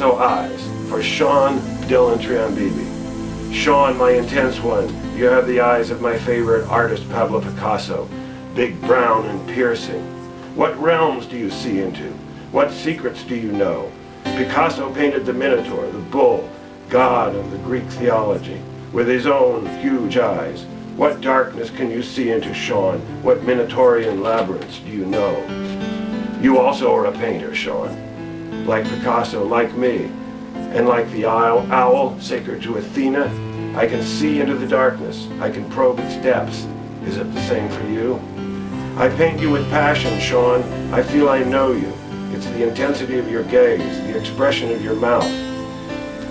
Picasso eyes for Sean Dylan Trian. Sean, my intense one, you have the eyes of my favorite artist, Pablo Picasso, big, brown, and piercing. What realms do you see into? What secrets do you know? Picasso painted the Minotaur, the bull, god of the Greek theology, with his own huge eyes. What darkness can you see into, Sean? What Minotaurian labyrinths do you know? You also are a painter, Sean. Like Picasso, like me, and like the owl sacred to Athena, I can see into the darkness. I can probe its depths. Is it the same for you? I paint you with passion, Sean. I feel I know you. It's the intensity of your gaze, the expression of your mouth.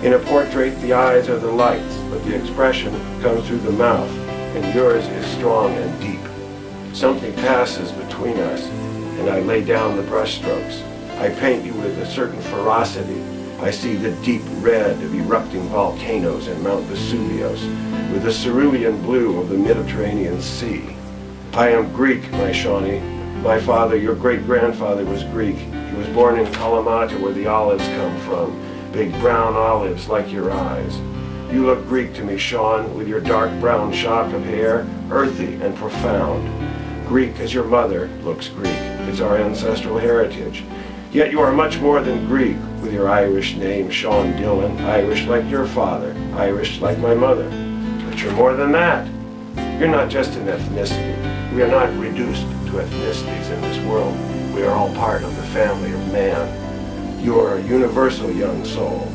In a portrait, the eyes are the lights, but the expression comes through the mouth, and yours is strong and deep. Something passes between us, and I lay down the brushstrokes. I paint you with a certain ferocity. I see the deep red of erupting volcanoes in Mount Vesuvius, with the cerulean blue of the Mediterranean Sea. I am Greek, my Shawnee. My father, your great-grandfather, was Greek. He was born in Kalamata, where the olives come from, big brown olives like your eyes. You look Greek to me, Sean, with your dark brown shock of hair, earthy and profound. Greek as your mother looks Greek. It's our ancestral heritage. Yet you are much more than Greek, with your Irish name, Sean Dylan, Irish like your father, Irish like my mother. But you're more than that. You're not just an ethnicity. We are not reduced to ethnicities in this world. We are all part of the family of man. You are a universal young soul,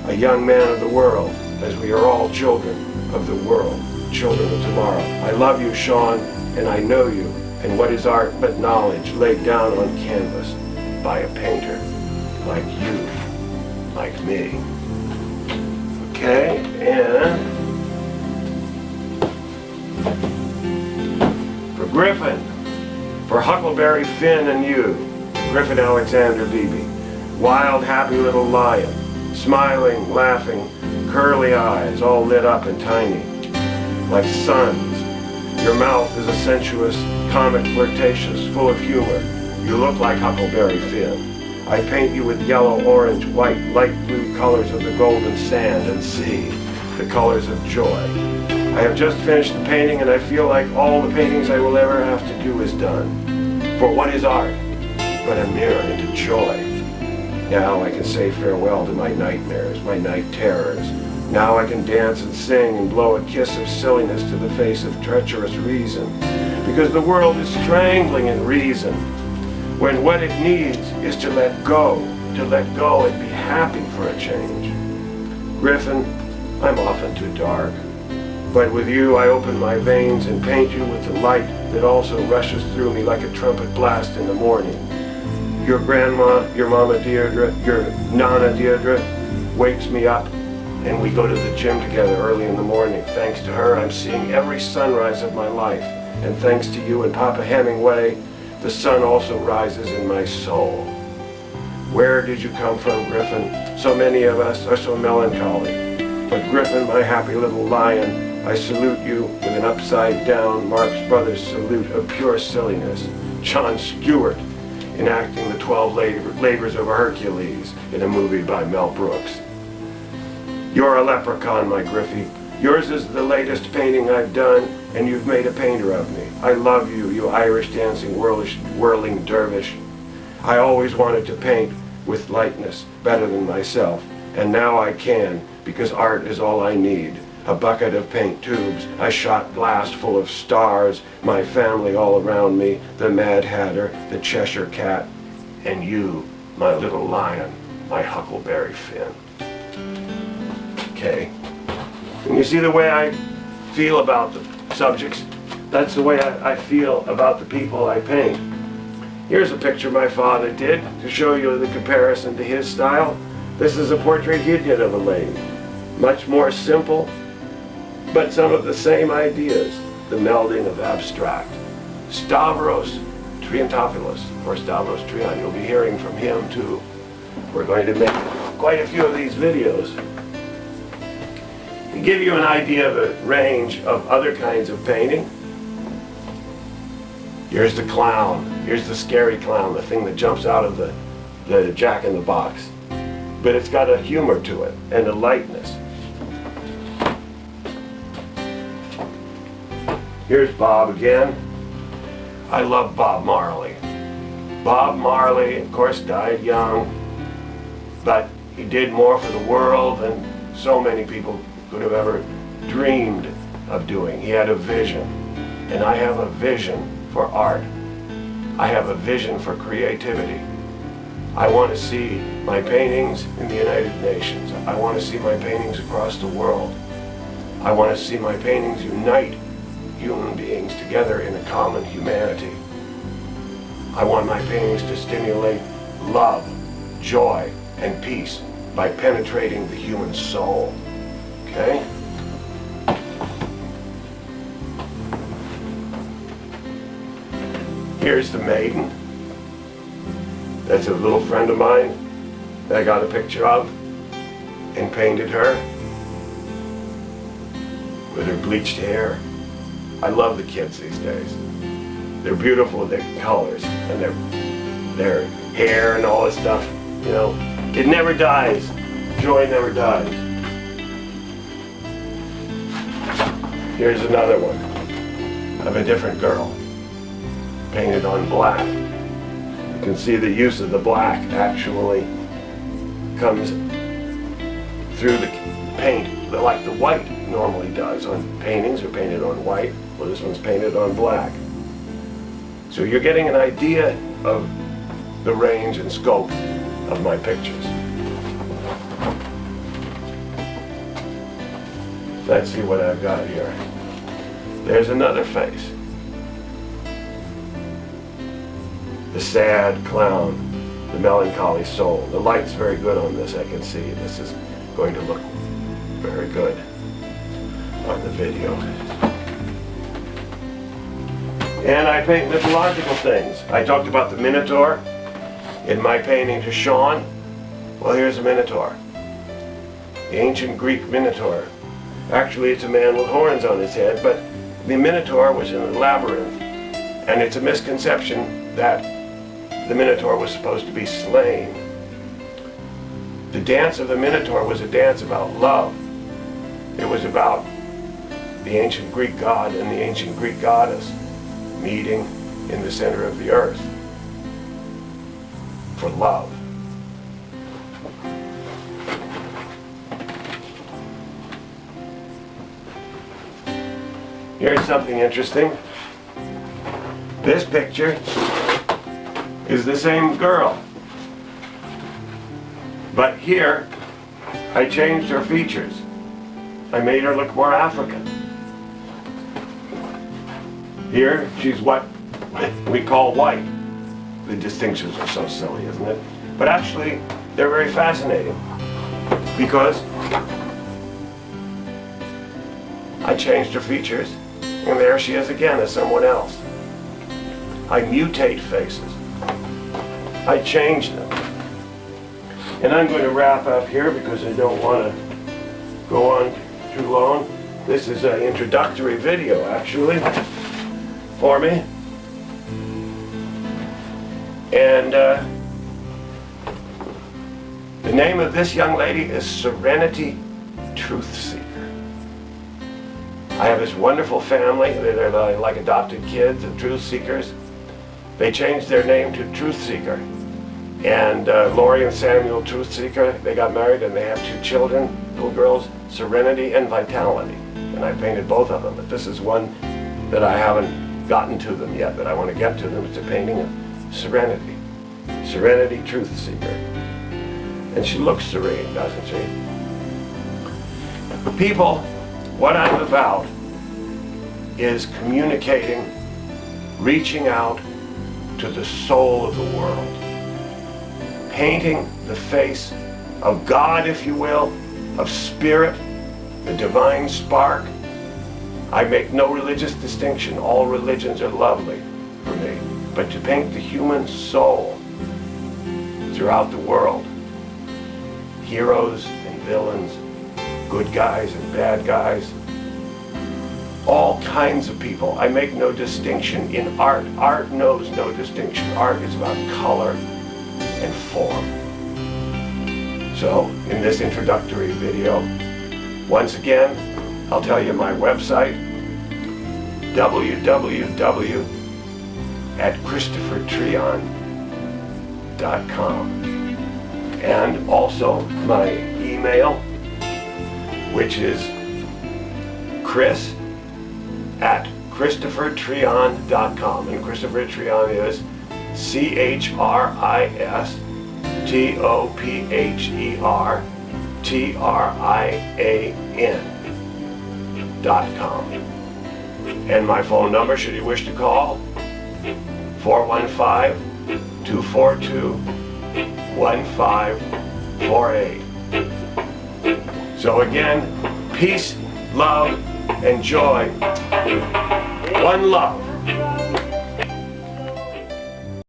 a young man of the world, as we are all children of the world, children of tomorrow. I love you, Sean, and I know you, and what is art but knowledge laid down on canvas by a painter like you, like me. Okay, and for Griffin, for Huckleberry Finn and you, Griffin Alexander Beebe, wild, happy little lion, smiling, laughing, curly eyes, all lit up and tiny, like suns. Your mouth is a sensuous, comic, flirtatious, full of humor. You look like Huckleberry Finn. I paint you with yellow, orange, white, light blue colors of the golden sand and sea, the colors of joy. I have just finished the painting, and I feel like all the paintings I will ever have to do is done. For what is art but a mirror into joy? Now I can say farewell to my nightmares, my night terrors. Now I can dance and sing and blow a kiss of silliness to the face of treacherous reason, because the world is strangling in reason, when what it needs is to let go and be happy for a change. Griffin, I'm often too dark, but with you I open my veins and paint you with the light that also rushes through me like a trumpet blast in the morning. Your grandma, your mama Deirdre, your nana Deirdre wakes me up, and we go to the gym together early in the morning. Thanks to her, I'm seeing every sunrise of my life, and thanks to you and Papa Hemingway, the sun also rises in my soul. Where did you come from, Griffin? So many of us are so melancholy. But Griffin, my happy little lion, I salute you with an upside-down Marx Brothers salute of pure silliness. John Stewart enacting the 12 labors of Hercules in a movie by Mel Brooks. You're a leprechaun, my Griffey. Yours is the latest painting I've done, and you've made a painter of me. I love you, you Irish dancing whirling dervish. I always wanted to paint with lightness better than myself, and now I can, because art is all I need. A bucket of paint tubes, a shot glass full of stars, my family all around me, the Mad Hatter, the Cheshire Cat, and you, my little lion, my Huckleberry Finn. Okay. And you see the way I feel about the subjects? That's the way I feel about the people I paint. Here's a picture my father did to show you the comparison to his style. This is a portrait he did of a lady. Much more simple, but some of the same ideas. The melding of abstract. Stavros Triantafyllos, or Stavros Trian. You'll be hearing from him too. We're going to make quite a few of these videos. To give you an idea of a range of other kinds of painting, here's the clown. Here's the scary clown, the thing that jumps out of the Jack in the Box. but it's got a humor to it and a lightness. Here's Bob again. I love Bob Marley. Bob Marley, of course, died young, but he did more for the world than so many people could have ever dreamed of doing. He had a vision, and I have a vision for art. I have a vision for creativity. I want to see my paintings in the United Nations. I want to see my paintings across the world. I want to see my paintings unite human beings together in a common humanity. I want my paintings to stimulate love, joy, and peace by penetrating the human soul. Okay? Here's the maiden. That's a little friend of mine that I got a picture of and painted her with her bleached hair. I love the kids these days. They're beautiful with their colors and their hair and all this stuff. You know, it never dies. Joy never dies. Here's another one of a different girl, painted on black. You can see the use of the black actually comes through the paint like the white normally does on paintings are painted on white. Well, this one's painted on black. So you're getting an idea of the range and scope of my pictures. Let's see what I've got here. There's another face. The sad clown, the melancholy soul. The light's very good on this, I can see. This is going to look very good on the video. And I paint mythological things. I talked about the Minotaur in my painting to Sean. Well, here's a Minotaur. The ancient Greek Minotaur. Actually, it's a man with horns on his head, but the Minotaur was in a labyrinth, and it's a misconception that the Minotaur was supposed to be slain. The dance of the Minotaur was a dance about love. It was about the ancient Greek god and the ancient Greek goddess meeting in the center of the earth for love. Here's something interesting. This picture is the same girl, but here I changed her features. I made her look more African. Here, she's what we call white. The distinctions are so silly, isn't it? But actually, they're very fascinating because I changed her features, and there she is again as someone else. I mutate faces. I change them. And I'm going to wrap up here because I don't want to go on too long. This is an introductory video, actually, for me. And the name of this young lady is Serenity Truth Seeker. I have this wonderful family. They're like adopted kids of truth seekers. They changed their name to Truth Seeker. And Lori and Samuel Truth Seeker, they got married and they have 2 children, little girls, Serenity and Vitality. And I painted both of them, but this is one that I haven't gotten to them yet, but I want to get to them. It's a painting of Serenity. Serenity Truth Seeker. And she looks serene, doesn't she? People, what I'm about is communicating, reaching out to the soul of the world. Painting the face of God, if you will, of spirit, the divine spark. I make no religious distinction. All religions are lovely for me. But to paint the human soul throughout the world, heroes and villains, good guys and bad guys, all kinds of people. I make no distinction in art. Art knows no distinction. Art is about color and form. So, in this introductory video, once again, I'll tell you my website, www.christophertrian.com, and also my email, which is chris@christophertrian.com, and Christopher Trian is CHRISTOPHERTRIAN.com. And my phone number, should you wish to call, 415-242-1548. So again, peace, love, and joy. One love.